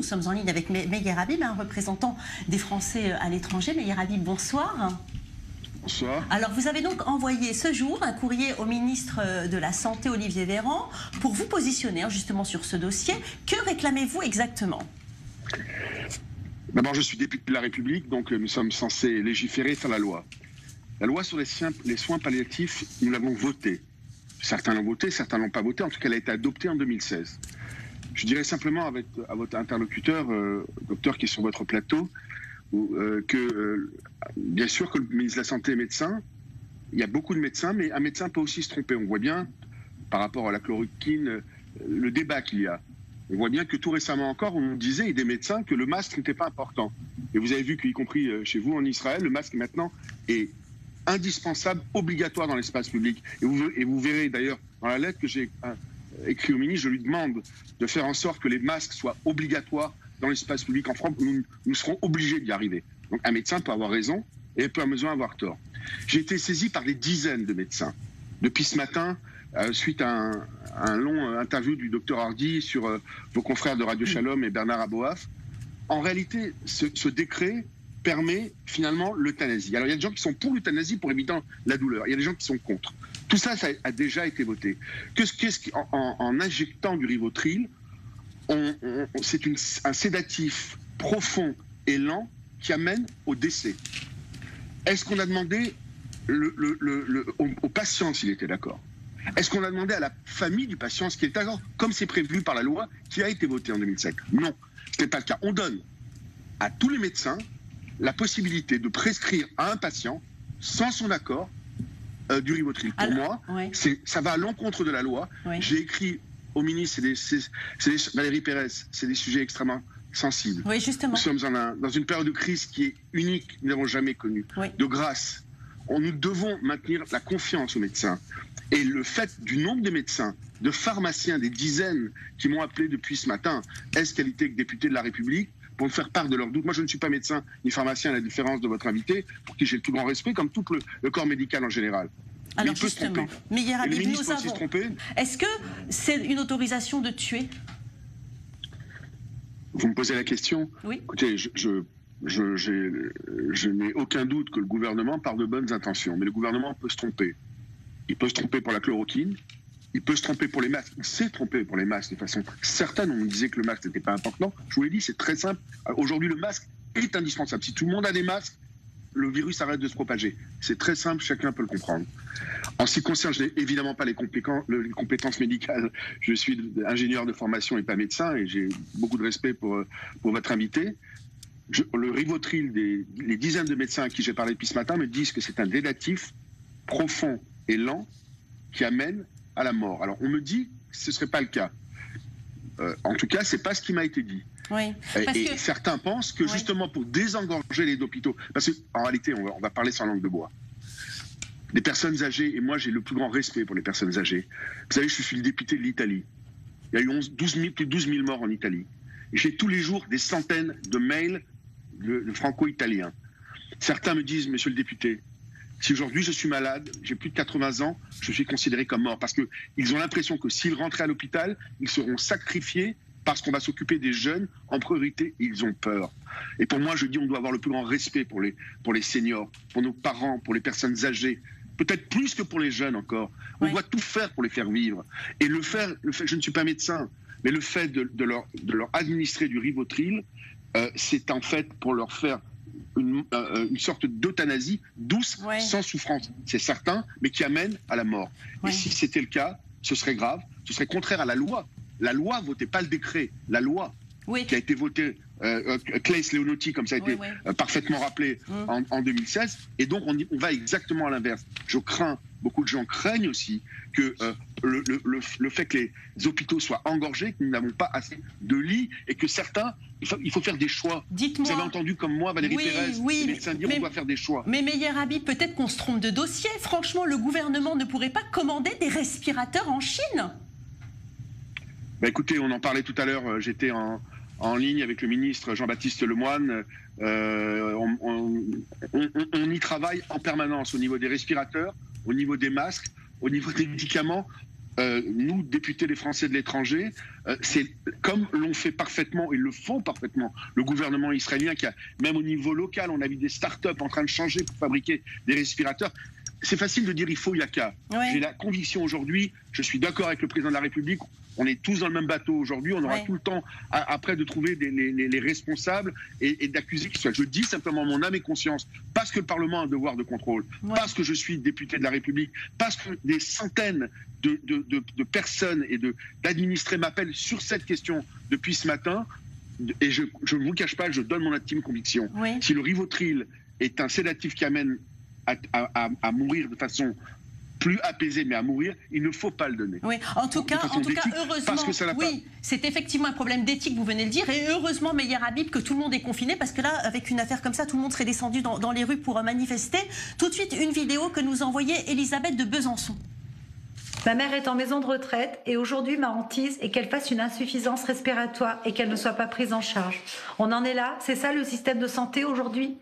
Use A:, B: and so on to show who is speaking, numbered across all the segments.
A: Nous sommes en ligne avec Meyer Habib, un représentant des Français à l'étranger. Meyer Habib, bonsoir.
B: Bonsoir.
A: Alors, vous avez donc envoyé ce jour un courrier au ministre de la Santé, Olivier Véran, pour vous positionner justement sur ce dossier. Que réclamez-vous exactement?
B: D'abord, je suis député de la République, donc nous sommes censés légiférer, faire la loi. La loi sur les soins palliatifs, nous l'avons votée. Certains l'ont votée, certains ne l'ont pas votée. En tout cas, elle a été adoptée en 2016. Je dirais simplement à votre interlocuteur, docteur qui est sur votre plateau, que bien sûr que le ministre de la Santé est médecin. Il y a beaucoup de médecins, mais un médecin peut aussi se tromper. On voit bien, par rapport à la chloroquine, le débat qu'il y a. On voit bien que tout récemment encore, on disait, et des médecins, que le masque n'était pas important. Et vous avez vu qu'y compris chez vous, en Israël, le masque maintenant est indispensable, obligatoire dans l'espace public. Et vous verrez d'ailleurs dans la lettre que j'ai écrite au ministre, je lui demande de faire en sorte que les masques soient obligatoires dans l'espace public en France. Nous serons obligés d'y arriver. Donc un médecin peut avoir raison et peut à mesure avoir tort. J'ai été saisi par des dizaines de médecins depuis ce matin, suite à un long interview du docteur Hardy sur vos confrères de Radio Shalom et Bernard Aboaf. En réalité, ce décret permet finalement l'euthanasie. Alors il y a des gens qui sont pour l'euthanasie pour éviter la douleur. Il y a des gens qui sont contre. Tout ça, ça a déjà été voté. En injectant du Rivotril, c'est un sédatif profond et lent qui amène au décès. Est-ce qu'on a demandé au patient s'il était d'accord? Est-ce qu'on a demandé à la famille du patient ce qui est d'accord, comme c'est prévu par la loi qui a été votée en 2007? Non, ce n'est pas le cas. On donne à tous les médecins la possibilité de prescrire à un patient, sans son accord, du Rivotril. Pour moi, ça va à l'encontre de la loi. Oui. J'ai écrit au ministre, Valérie Pérez, c'est des sujets extrêmement sensibles.
A: Oui, justement.
B: Nous sommes dans une période de crise qui est unique, nous n'avons jamais connue. Oui. De grâce, nous devons maintenir la confiance aux médecins. Et le fait du nombre de médecins, de pharmaciens, des dizaines qui m'ont appelé depuis ce matin, qualité que député de la République, pour me faire part de leurs doutes. Moi, je ne suis pas médecin ni pharmacien, à la différence de votre invité, pour qui j'ai le plus grand respect, comme tout le corps médical en général.
A: Alors justement, Meyer Habib, nous avons... Est-ce que c'est une autorisation de tuer?
B: Vous me posez la question?
A: Oui.
B: Écoutez, je n'ai aucun doute que le gouvernement part de bonnes intentions, mais le gouvernement peut se tromper. Il peut se tromper pour la chloroquine, il peut se tromper pour les masques, il s'est trompé pour les masques de façon certaine. On me disait que le masque n'était pas important. Je vous l'ai dit, c'est très simple. Aujourd'hui, le masque est indispensable. Si tout le monde a des masques, le virus arrête de se propager. C'est très simple, chacun peut le comprendre. En ce qui concerne, je n'ai évidemment pas les compétences médicales. Je suis ingénieur de formation et pas médecin, et j'ai beaucoup de respect pour votre invité. Le Rivotril, les dizaines de médecins à qui j'ai parlé depuis ce matin me disent que c'est un sédatif profond et lent qui amène à la mort. Alors on me dit que ce ne serait pas le cas. En tout cas, ce n'est pas ce qui m'a été dit.
A: Oui,
B: et certains pensent que justement pour désengorger les hôpitaux, parce qu'en réalité, on va parler sans langue de bois. Les personnes âgées, et moi j'ai le plus grand respect pour les personnes âgées. Vous savez, je suis le député de l'Italie. Il y a eu plus de 12 000 morts en Italie. Et j'ai tous les jours des centaines de mails de franco-italiens. Certains me disent, monsieur le député, si aujourd'hui je suis malade, j'ai plus de 80 ans, je suis considéré comme mort. Parce qu'ils ont l'impression que s'ils rentraient à l'hôpital, ils seront sacrifiés parce qu'on va s'occuper des jeunes en priorité, et ils ont peur. Et pour moi, je dis, on doit avoir le plus grand respect pour les seniors, pour nos parents, pour les personnes âgées, peut-être plus que pour les jeunes encore. On doit tout faire pour les faire vivre. Et le fait, je ne suis pas médecin, mais le fait de leur administrer du Rivotril, c'est en fait pour leur faire une sorte d'euthanasie douce, sans souffrance. C'est certain, mais qui amène à la mort. Et si c'était le cas, ce serait grave, ce serait contraire à la loi. La loi votée, pas le décret, la loi qui a été votée, Claes Leonotti, comme ça a été parfaitement rappelé en 2016. Et donc on va exactement à l'inverse. Je crains, beaucoup de gens craignent aussi que le fait que les hôpitaux soient engorgés, que nous n'avons pas assez de lits et que certains, il faut faire des choix. Vous avez entendu comme moi Valérie Pérez, les médecins dire on doit faire des choix.
A: Mais Meyer Habib, peut-être qu'on se trompe de dossier. Franchement, le gouvernement ne pourrait pas commander des respirateurs en Chine?
B: Écoutez, on en parlait tout à l'heure, j'étais en ligne avec le ministre Jean-Baptiste Lemoyne. On y travaille en permanence au niveau des respirateurs, au niveau des masques, au niveau des médicaments. nous, députés des Français de l'étranger, c'est comme l'ont fait parfaitement, ils le font parfaitement, le gouvernement israélien qui a, même au niveau local, on a vu des start-up en train de changer pour fabriquer des respirateurs. C'est facile de dire il faut, il y a qu'à.
A: Ouais.
B: J'ai la conviction aujourd'hui, je suis d'accord avec le président de la République, on est tous dans le même bateau aujourd'hui, on aura tout le temps après de trouver les responsables et d'accuser qui soit. Je dis simplement mon âme et conscience, parce que le Parlement a un devoir de contrôle, parce que je suis député de la République, parce que des centaines de personnes et d'administrés m'appellent sur cette question depuis ce matin, et je ne vous cache pas, je donne mon intime conviction. Si le Rivotril est un sédatif qui amène à mourir de façon plus apaisée, mais à mourir, il ne faut pas le donner.
A: Oui, en tout cas, heureusement, oui, c'est effectivement un problème d'éthique, vous venez de le dire, et heureusement, Meyer Habib, que tout le monde est confiné, parce que là, avec une affaire comme ça, tout le monde serait descendu dans les rues pour manifester. Tout de suite, une vidéo que nous envoyait Elisabeth de Besançon.
C: Ma mère est en maison de retraite et aujourd'hui ma hantise est qu'elle fasse une insuffisance respiratoire et qu'elle ne soit pas prise en charge. On en est là, c'est ça le système de santé aujourd'hui ?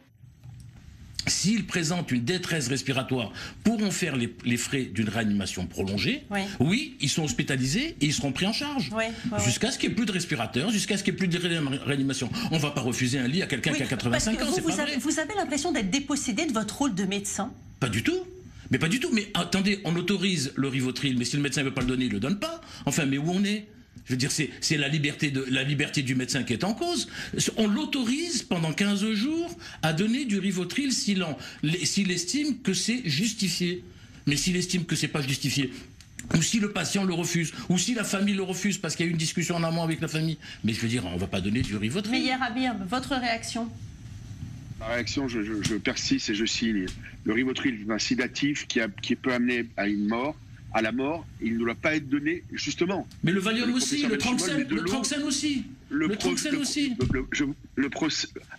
D: S'ils présentent une détresse respiratoire, pourront faire les frais d'une réanimation prolongée. Oui, ils sont hospitalisés et ils seront pris en charge. Jusqu'à ce qu'il n'y ait plus de respirateurs, jusqu'à ce qu'il n'y ait plus de réanimation. On ne va pas refuser un lit à quelqu'un qui a 85 ans, c'est pas vrai.
A: Vous avez l'impression d'être dépossédé de votre rôle de médecin?
D: Pas du tout. Mais pas du tout. Mais attendez, on autorise le Rivotril, mais si le médecin ne veut pas le donner, il ne le donne pas. Enfin, mais où on est ? Je veux dire, c'est la liberté du médecin qui est en cause. On l'autorise pendant 15 jours à donner du Rivotril s'il estime que c'est justifié. Mais s'il estime que c'est pas justifié, ou si le patient le refuse, ou si la famille le refuse parce qu'il y a eu une discussion en amont avec la famille, mais je veux dire, on ne va pas donner du Rivotril.
A: Meyer Habib, votre réaction?
B: Ma réaction, je persiste et je signe. Le Rivotril est un sédatif qui peut amener à une mort. À la mort, il ne doit pas être donné, justement.
D: Mais le Valium aussi, le Tranxène aussi.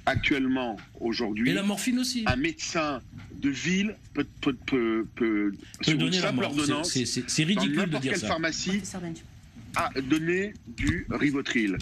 B: Actuellement, aujourd'hui,
D: et la morphine aussi.
B: Un médecin de ville peut
D: donner la mort. C'est ridicule de dire ça.
B: Quelle pharmacie a donné du Rivotril.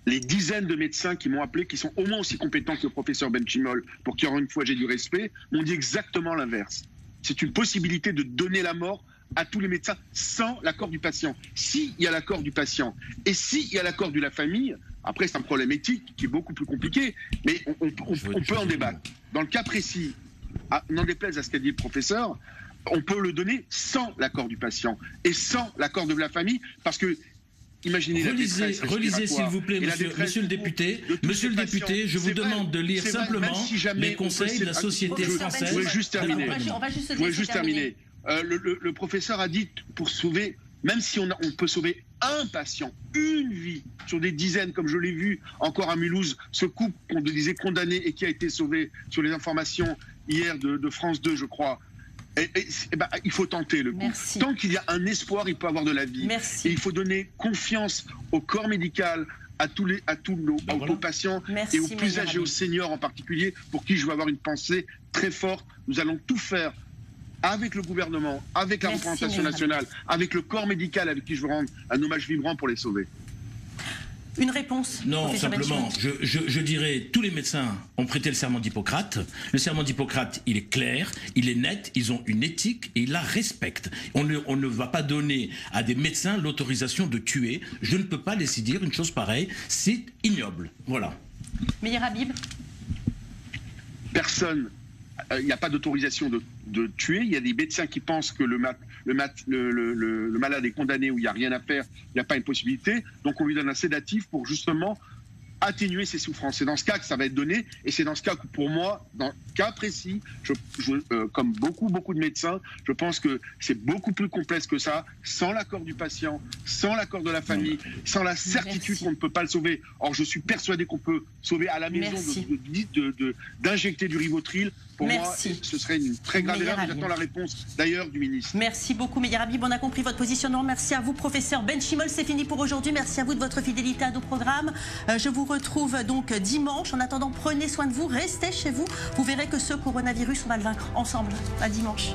B: Les dizaines de médecins qui m'ont appelé, qui sont au moins aussi compétents que le professeur Benchimol, pour qui, encore une fois, j'ai du respect, m'ont dit exactement l'inverse. C'est une possibilité de donner la mort à tous les médecins sans l'accord du patient. S'il y a l'accord du patient et s'il y a l'accord de la famille, après c'est un problème éthique qui est beaucoup plus compliqué, mais on peut en débattre. Dans le cas précis, n'en déplaise à ce qu'a dit le professeur, on peut le donner sans l'accord du patient et sans l'accord de la famille, parce que imaginez
D: relisez s'il vous plaît, monsieur le député, je vous demande de lire simplement les conseils de la Société française.
B: Je voulais juste terminer. Le professeur a dit, pour sauver, même si on peut sauver un patient, une vie, sur des dizaines, comme je l'ai vu encore à Mulhouse, ce couple qu'on disait condamné et qui a été sauvé sur les informations hier de France 2, je crois. Il faut tenter le coup. Tant qu'il y a un espoir, il peut y avoir de la vie. Et il faut donner confiance au corps médical, à tous nos patients et aux plus âgés, aux seniors en particulier, pour qui je veux avoir une pensée très forte. Nous allons tout faire avec le gouvernement, avec la représentation nationale, avec le corps médical avec qui je veux rendre un hommage vibrant pour les sauver.
A: Une réponse?
D: Non, simplement, je dirais, tous les médecins ont prêté le serment d'Hippocrate. Le serment d'Hippocrate, il est clair, il est net, ils ont une éthique et ils la respectent. On ne va pas donner à des médecins l'autorisation de tuer. Je ne peux pas laisser dire une chose pareille, c'est ignoble. Voilà.
A: Meyer Habib?
B: Personne, il n'y a pas d'autorisation de tuer. Il y a des médecins qui pensent que le malade est condamné, où il n'y a rien à faire, il n'y a pas une possibilité. Donc on lui donne un sédatif pour justement atténuer ses souffrances. C'est dans ce cas que ça va être donné, et c'est dans ce cas que pour moi, dans le cas précis, comme beaucoup de médecins, je pense que c'est beaucoup plus complexe que ça, sans l'accord du patient, sans l'accord de la famille, sans la certitude qu'on ne peut pas le sauver. Or, je suis persuadé qu'on peut sauver à la maison d'injecter du Rivotril. Pour moi, ce serait une très grave erreur. J'attends la réponse d'ailleurs du ministre.
A: Merci beaucoup, Meyer Habib. On a compris votre positionnement. Merci à vous, professeur Benchimol. C'est fini pour aujourd'hui. Merci à vous de votre fidélité à nos programmes. Je vous retrouve donc dimanche. En attendant, prenez soin de vous, restez chez vous. Vous verrez que ce coronavirus, on va le vaincre ensemble. À dimanche.